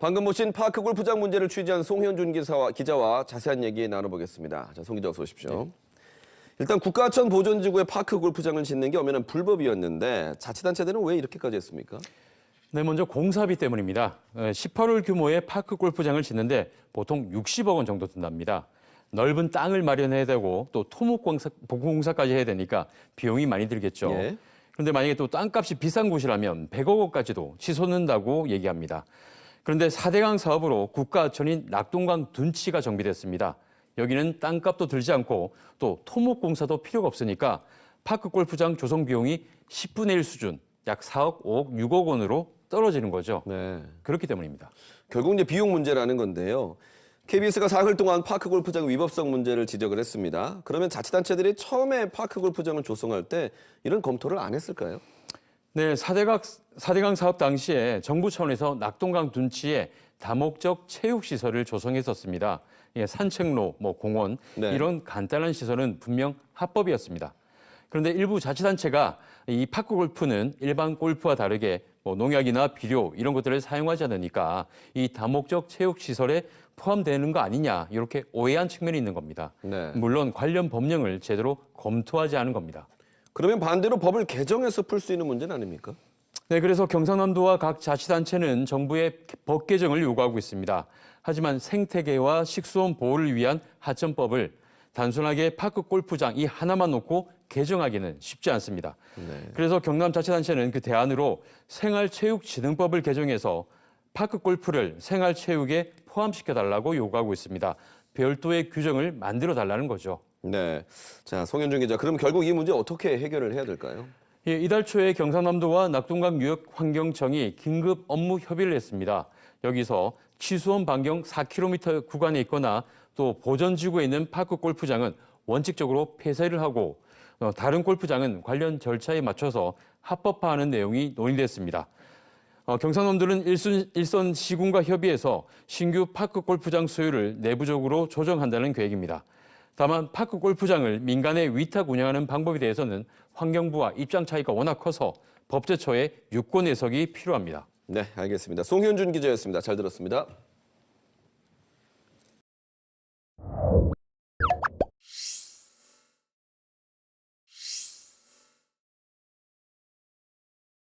방금 보신 파크 골프장 문제를 취재한 송현준 기자와 자세한 얘기 나눠보겠습니다. 자, 송 기자 어서 오십시오. 네. 일단 국가하천 보존지구에 파크 골프장을 짓는 게 엄연한 불법이었는데 자치단체들은 왜 이렇게까지 했습니까? 네, 먼저 공사비 때문입니다. 18홀 규모의 파크 골프장을 짓는데 보통 60억 원 정도 든답니다. 넓은 땅을 마련해야 되고 또 토목공사까지 해야 되니까 비용이 많이 들겠죠. 예. 그런데 만약에 또 땅값이 비싼 곳이라면 100억 원까지도 치솟는다고 얘기합니다. 그런데 4대강 사업으로 국가하천인 낙동강 둔치가 정비됐습니다. 여기는 땅값도 들지 않고 또 토목공사도 필요가 없으니까 파크 골프장 조성 비용이 10분의 1 수준, 약 4억, 5억, 6억 원으로 떨어지는 거죠. 네. 그렇기 때문입니다. 결국 이제 비용 문제라는 건데요. KBS가 사흘 동안 파크 골프장 위법성 문제를 지적을 했습니다. 그러면 자치단체들이 처음에 파크 골프장을 조성할 때 이런 검토를 안 했을까요? 네, 4대강 사업 당시에 정부 차원에서 낙동강 둔치에 다목적 체육시설을 조성했었습니다. 예, 산책로, 공원 네. 이런 간단한 시설은 분명 합법이었습니다. 그런데 일부 자치단체가 이 파크 골프는 일반 골프와 다르게 농약이나 비료 이런 것들을 사용하지 않으니까 이 다목적 체육시설에 포함되는 거 아니냐 이렇게 오해한 측면이 있는 겁니다. 네. 물론 관련 법령을 제대로 검토하지 않은 겁니다. 그러면 반대로 법을 개정해서 풀 수 있는 문제는 아닙니까? 네, 그래서 경상남도와 각 자치단체는 정부의 법 개정을 요구하고 있습니다. 하지만 생태계와 식수원 보호를 위한 하천법을 단순하게 파크 골프장 이 하나만 놓고 개정하기는 쉽지 않습니다. 네. 그래서 경남자치단체는 그 대안으로 생활체육진흥법을 개정해서 파크 골프를 생활체육에 포함시켜달라고 요구하고 있습니다. 별도의 규정을 만들어달라는 거죠. 네. 자, 송현준 기자, 그럼 결국 이 문제 어떻게 해결을 해야 될까요? 예, 이달 초에 경상남도와 낙동강 유역환경청이 긴급 업무 협의를 했습니다. 여기서 취수원 반경 4km 구간에 있거나 또 보전지구에 있는 파크 골프장은 원칙적으로 폐쇄를 하고 다른 골프장은 관련 절차에 맞춰서 합법화하는 내용이 논의됐습니다. 경상남도는 일선 시군과 협의해서 신규 파크 골프장 수요를 내부적으로 조정한다는 계획입니다. 다만 파크 골프장을 민간에 위탁 운영하는 방법에 대해서는 환경부와 입장 차이가 워낙 커서 법제처의 유권 해석이 필요합니다. 네, 알겠습니다. 송현준 기자였습니다. 잘 들었습니다.